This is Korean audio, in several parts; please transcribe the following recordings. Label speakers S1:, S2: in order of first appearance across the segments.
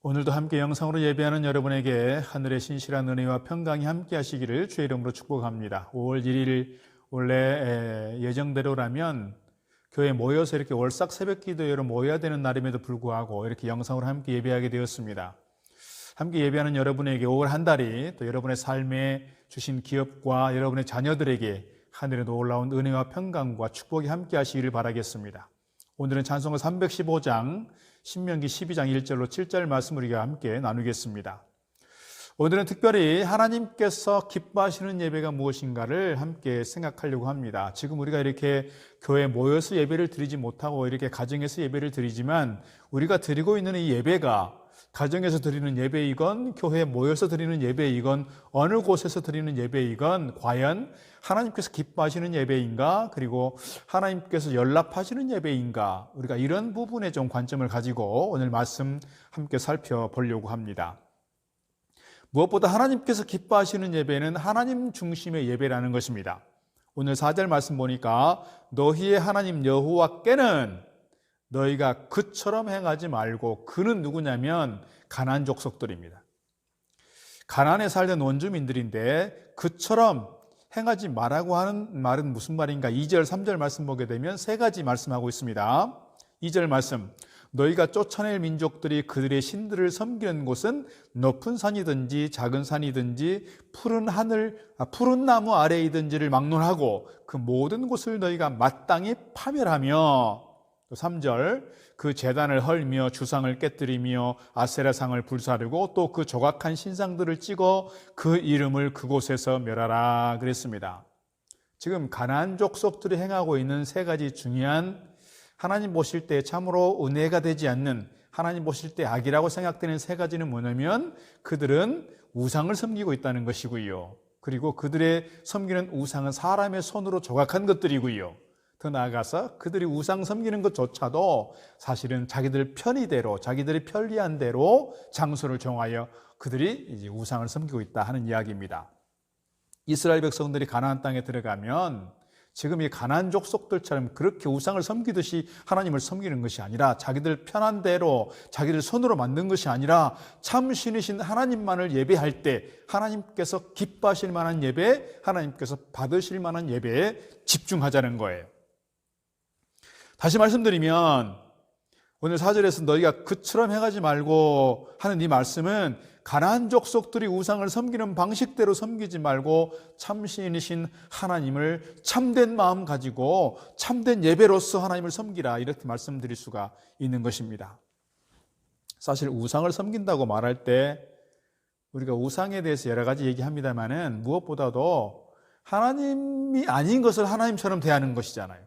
S1: 오늘도 함께 영상으로 예배하는 여러분에게 하늘의 신실한 은혜와 평강이 함께 하시기를 주의 이름으로 축복합니다. 5월 1일 원래 예정대로라면 교회에 모여서 이렇게 월삭 새벽 기도회로 모여야 되는 날임에도 불구하고 이렇게 영상으로 함께 예배하게 되었습니다. 함께 예배하는 여러분에게 5월 한 달이 또 여러분의 삶에 주신 기업과 여러분의 자녀들에게 하늘의 놀라운 은혜와 평강과 축복이 함께 하시기를 바라겠습니다. 오늘은 찬송가 315장 신명기 12장 1절로 7절 말씀을 우리가 함께 나누겠습니다. 오늘은 특별히 하나님께서 기뻐하시는 예배가 무엇인가를 함께 생각하려고 합니다. 지금 우리가 이렇게 교회에 모여서 예배를 드리지 못하고 이렇게 가정에서 예배를 드리지만 우리가 드리고 있는 이 예배가 가정에서 드리는 예배이건 교회에 모여서 드리는 예배이건 어느 곳에서 드리는 예배이건 과연 하나님께서 기뻐하시는 예배인가, 그리고 하나님께서 연락하시는 예배인가, 우리가 이런 부분에 좀 관점을 가지고 오늘 말씀 함께 살펴보려고 합니다. 무엇보다 하나님께서 기뻐하시는 예배는 하나님 중심의 예배라는 것입니다. 오늘 4절 말씀 보니까 너희의 하나님 여호와께는 너희가 그처럼 행하지 말고, 그는 누구냐면 가나안 족속들입니다. 가나안에 살던 원주민들인데 그처럼 행하지 말라고 하는 말은 무슨 말인가? 2절 3절 말씀 보게 되면 세 가지 말씀하고 있습니다. 2절 말씀, 너희가 쫓아낼 민족들이 그들의 신들을 섬기는 곳은 높은 산이든지 작은 산이든지 푸른 나무 아래이든지를 막론하고 그 모든 곳을 너희가 마땅히 파멸하며, 3절, 그 제단을 헐며 주상을 깨뜨리며 아세라상을 불사르고 또 그 조각한 신상들을 찍어 그 이름을 그곳에서 멸하라 그랬습니다. 지금 가나안 족속들이 행하고 있는 세 가지 중요한, 하나님 보실 때 참으로 은혜가 되지 않는, 하나님 보실 때 악이라고 생각되는 세 가지는 뭐냐면 그들은 우상을 섬기고 있다는 것이고요. 그리고 그들의 섬기는 우상은 사람의 손으로 조각한 것들이고요. 더 나아가서 그들이 우상 섬기는 것조차도 사실은 자기들 편의대로, 자기들이 편리한 대로 장소를 정하여 그들이 이제 우상을 섬기고 있다 하는 이야기입니다. 이스라엘 백성들이 가나안 땅에 들어가면 지금 이 가나안 족속들처럼 그렇게 우상을 섬기듯이 하나님을 섬기는 것이 아니라, 자기들 편한 대로 자기들 손으로 만든 것이 아니라 참 신이신 하나님만을 예배할 때 하나님께서 기뻐하실 만한 예배, 하나님께서 받으실 만한 예배에 집중하자는 거예요. 다시 말씀드리면 오늘 4절에서 너희가 그처럼 행하지 말고 하는 이 말씀은 가나안 족속들이 우상을 섬기는 방식대로 섬기지 말고 참신이신 하나님을 참된 마음 가지고 참된 예배로서 하나님을 섬기라, 이렇게 말씀드릴 수가 있는 것입니다. 사실 우상을 섬긴다고 말할 때 우리가 우상에 대해서 여러 가지 얘기합니다만은 무엇보다도 하나님이 아닌 것을 하나님처럼 대하는 것이잖아요.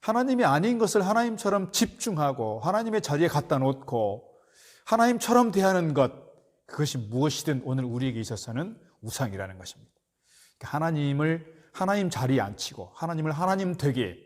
S1: 하나님이 아닌 것을 하나님처럼 집중하고 하나님의 자리에 갖다 놓고 하나님처럼 대하는 것, 그것이 무엇이든 오늘 우리에게 있어서는 우상이라는 것입니다. 하나님을 하나님 자리에 앉히고 하나님을 하나님 되게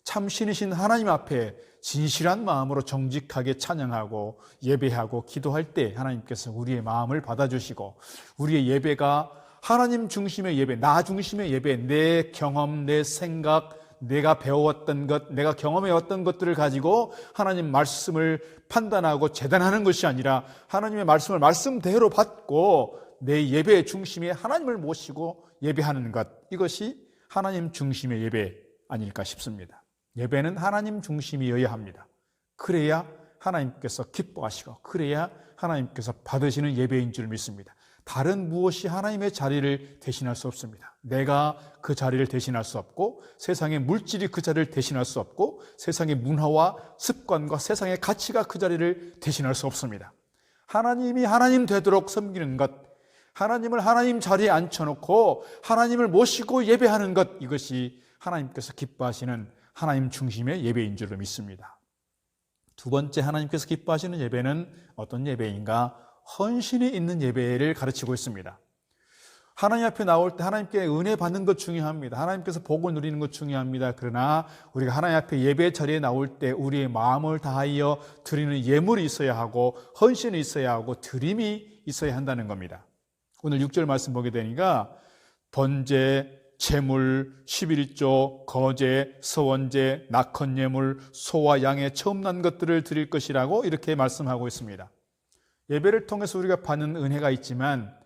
S1: 참 신이신 하나님 앞에 진실한 마음으로 정직하게 찬양하고 예배하고 기도할 때 하나님께서 우리의 마음을 받아주시고, 우리의 예배가 하나님 중심의 예배, 나 중심의 예배, 내 경험, 내 생각, 내가 배워왔던 것, 내가 경험해왔던 것들을 가지고 하나님 말씀을 판단하고 재단하는 것이 아니라 하나님의 말씀을 말씀대로 받고 내 예배의 중심에 하나님을 모시고 예배하는 것, 이것이 하나님 중심의 예배 아닐까 싶습니다. 예배는 하나님 중심이어야 합니다. 그래야 하나님께서 기뻐하시고 그래야 하나님께서 받으시는 예배인 줄 믿습니다. 다른 무엇이 하나님의 자리를 대신할 수 없습니다. 내가 그 자리를 대신할 수 없고, 세상의 물질이 그 자리를 대신할 수 없고, 세상의 문화와 습관과 세상의 가치가 그 자리를 대신할 수 없습니다. 하나님이 하나님 되도록 섬기는 것, 하나님을 하나님 자리에 앉혀놓고 하나님을 모시고 예배하는 것, 이것이 하나님께서 기뻐하시는 하나님 중심의 예배인 줄로 믿습니다. 두 번째, 하나님께서 기뻐하시는 예배는 어떤 예배인가? 헌신이 있는 예배를 가르치고 있습니다. 하나님 앞에 나올 때 하나님께 은혜 받는 것 중요합니다. 하나님께서 복을 누리는 것 중요합니다. 그러나 우리가 하나님 앞에 예배 자리에 나올 때 우리의 마음을 다하여 드리는 예물이 있어야 하고 헌신이 있어야 하고 드림이 있어야 한다는 겁니다. 오늘 6절 말씀 보게 되니까 번제, 제물, 11조, 거제, 서원제, 낙헌예물, 소와 양의 처음 난 것들을 드릴 것이라고 이렇게 말씀하고 있습니다. 예배를 통해서 우리가 받는 은혜가 있지만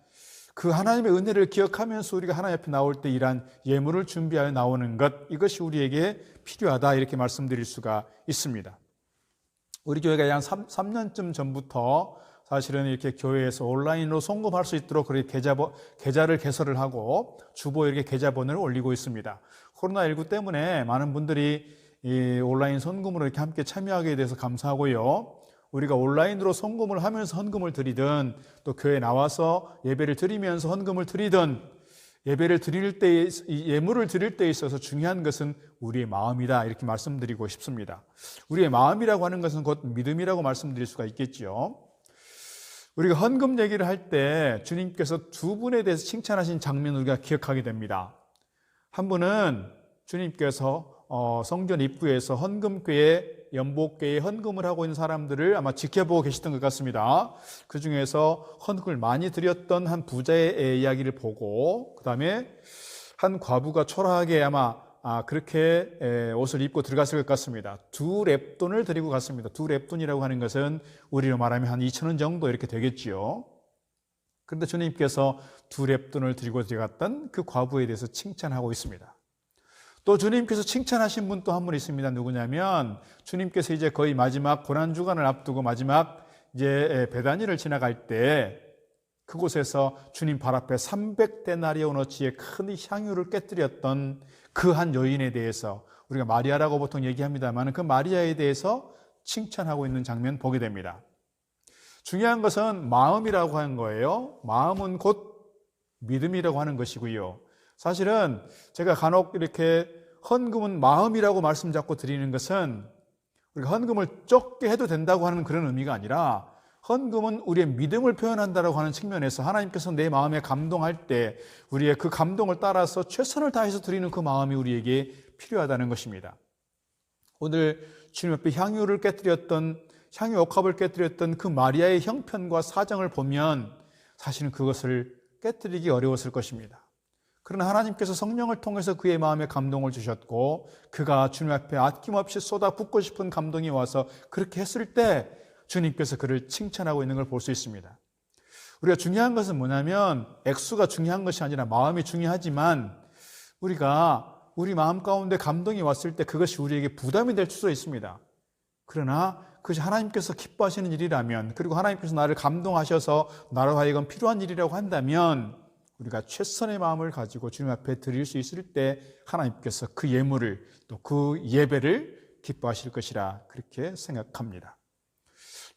S1: 그 하나님의 은혜를 기억하면서 우리가 하나님 앞에 나올 때 이러한 예물을 준비하여 나오는 것, 이것이 우리에게 필요하다, 이렇게 말씀드릴 수가 있습니다. 우리 교회가 약 3년쯤 전부터 사실은 이렇게 교회에서 온라인으로 송금할 수 있도록 그렇게 계좌를 개설을 하고 주보에 이렇게 계좌번호를 올리고 있습니다. 코로나19 때문에 많은 분들이 이 온라인 헌금으로 이렇게 함께 참여하게 돼서 감사하고요. 우리가 온라인으로 헌금을 하면서 헌금을 드리든 또 교회에 나와서 예배를 드리면서 헌금을 드리든 예배를 드릴 때, 예물을 드릴 때 있어서 중요한 것은 우리의 마음이다, 이렇게 말씀드리고 싶습니다. 우리의 마음이라고 하는 것은 곧 믿음이라고 말씀드릴 수가 있겠죠. 우리가 헌금 얘기를 할 때 주님께서 두 분에 대해서 칭찬하신 장면을 우리가 기억하게 됩니다. 한 분은 주님께서 성전 입구에서 헌금궤에 연복궤에 헌금을 하고 있는 사람들을 아마 지켜보고 계시던 것 같습니다. 그 중에서 헌금을 많이 드렸던 한 부자의 이야기를 보고 그 다음에 한 과부가 초라하게 아마 그렇게 옷을 입고 들어갔을 것 같습니다. 2렙돈을 드리고 갔습니다. 2렙돈이라고 하는 것은 우리로 말하면 한 2,000원 정도 이렇게 되겠지요. 그런데 주님께서 2렙돈을 드리고 들어갔던 그 과부에 대해서 칭찬하고 있습니다. 또 주님께서 칭찬하신 분 또 한 분 있습니다. 누구냐면 주님께서 이제 거의 마지막 고난주간을 앞두고 마지막 이제 베다니를 지나갈 때 그곳에서 주님 발 앞에 300데나리온어치의 큰 향유를 깨뜨렸던 그 한 여인에 대해서 우리가 마리아라고 보통 얘기합니다만 그 마리아에 대해서 칭찬하고 있는 장면 보게 됩니다. 중요한 것은 마음이라고 하는 거예요. 마음은 곧 믿음이라고 하는 것이고요. 사실은 제가 간혹 이렇게 헌금은 마음이라고 말씀 자꾸 드리는 것은 우리가 헌금을 적게 해도 된다고 하는 그런 의미가 아니라 헌금은 우리의 믿음을 표현한다고 하는 측면에서 하나님께서 내 마음에 감동할 때 우리의 그 감동을 따라서 최선을 다해서 드리는 그 마음이 우리에게 필요하다는 것입니다. 오늘 주님 앞에 향유 옥합을 깨뜨렸던 그 마리아의 형편과 사정을 보면 사실은 그것을 깨뜨리기 어려웠을 것입니다. 그러나 하나님께서 성령을 통해서 그의 마음에 감동을 주셨고 그가 주님 앞에 아낌없이 쏟아붓고 싶은 감동이 와서 그렇게 했을 때 주님께서 그를 칭찬하고 있는 걸 볼 수 있습니다. 우리가 중요한 것은 뭐냐면 액수가 중요한 것이 아니라 마음이 중요하지만 우리가 우리 마음 가운데 감동이 왔을 때 그것이 우리에게 부담이 될 수도 있습니다. 그러나 그것이 하나님께서 기뻐하시는 일이라면 그리고 하나님께서 나를 감동하셔서 나로 하여금 필요한 일이라고 한다면 우리가 최선의 마음을 가지고 주님 앞에 드릴 수 있을 때 하나님께서 그 예물을 또 그 예배를 기뻐하실 것이라 그렇게 생각합니다.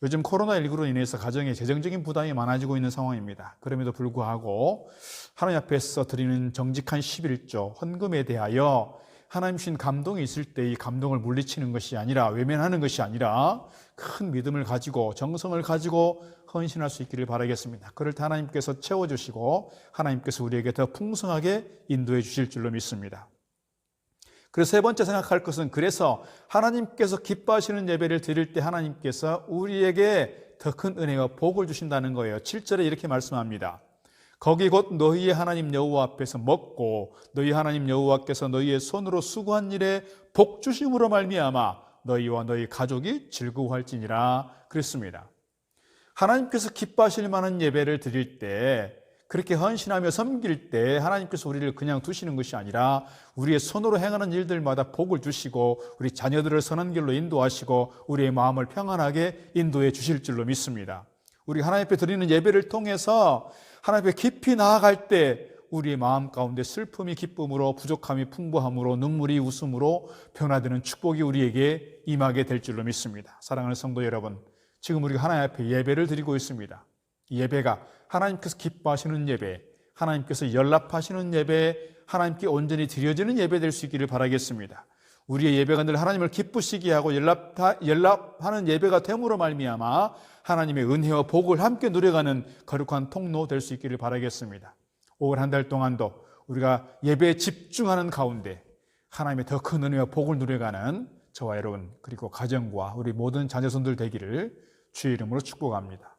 S1: 요즘 코로나19로 인해서 가정에 재정적인 부담이 많아지고 있는 상황입니다. 그럼에도 불구하고 하나님 앞에서 드리는 정직한 11조 헌금에 대하여 하나님 주신 감동이 있을 때 이 감동을 물리치는 것이 아니라 외면하는 것이 아니라 큰 믿음을 가지고 정성을 가지고 헌신할 수 있기를 바라겠습니다. 그럴 때 하나님께서 채워주시고 하나님께서 우리에게 더 풍성하게 인도해 주실 줄로 믿습니다. 그래서 세 번째 생각할 것은 그래서 하나님께서 기뻐하시는 예배를 드릴 때 하나님께서 우리에게 더 큰 은혜와 복을 주신다는 거예요. 7절에 이렇게 말씀합니다. 거기 곧 너희의 하나님 여호와 앞에서 먹고 너희 하나님 여호와께서 너희의 손으로 수고한 일에 복 주심으로 말미암아 너희와 너희 가족이 즐거워할지니라 그랬습니다. 하나님께서 기뻐하실 만한 예배를 드릴 때 그렇게 헌신하며 섬길 때 하나님께서 우리를 그냥 두시는 것이 아니라 우리의 손으로 행하는 일들마다 복을 주시고 우리 자녀들을 선한 길로 인도하시고 우리의 마음을 평안하게 인도해 주실 줄로 믿습니다. 우리 하나님 앞에 드리는 예배를 통해서 하나님 앞에 깊이 나아갈 때 우리의 마음 가운데 슬픔이 기쁨으로 부족함이 풍부함으로 눈물이 웃음으로 변화되는 축복이 우리에게 임하게 될 줄로 믿습니다. 사랑하는 성도 여러분, 지금 우리가 하나님 앞에 예배를 드리고 있습니다. 이 예배가 하나님께서 기뻐하시는 예배, 하나님께서 연락하시는 예배, 하나님께 온전히 드려지는 예배 될 수 있기를 바라겠습니다. 우리의 예배가 늘 하나님을 기쁘시게 하고 연락하는 예배가 됨으로 말미암아 하나님의 은혜와 복을 함께 누려가는 거룩한 통로 될 수 있기를 바라겠습니다. 올 한 달 동안도 우리가 예배에 집중하는 가운데 하나님의 더 큰 은혜와 복을 누려가는 저와 여러분 그리고 가정과 우리 모든 자녀손들 되기를 주의 이름으로 축복합니다.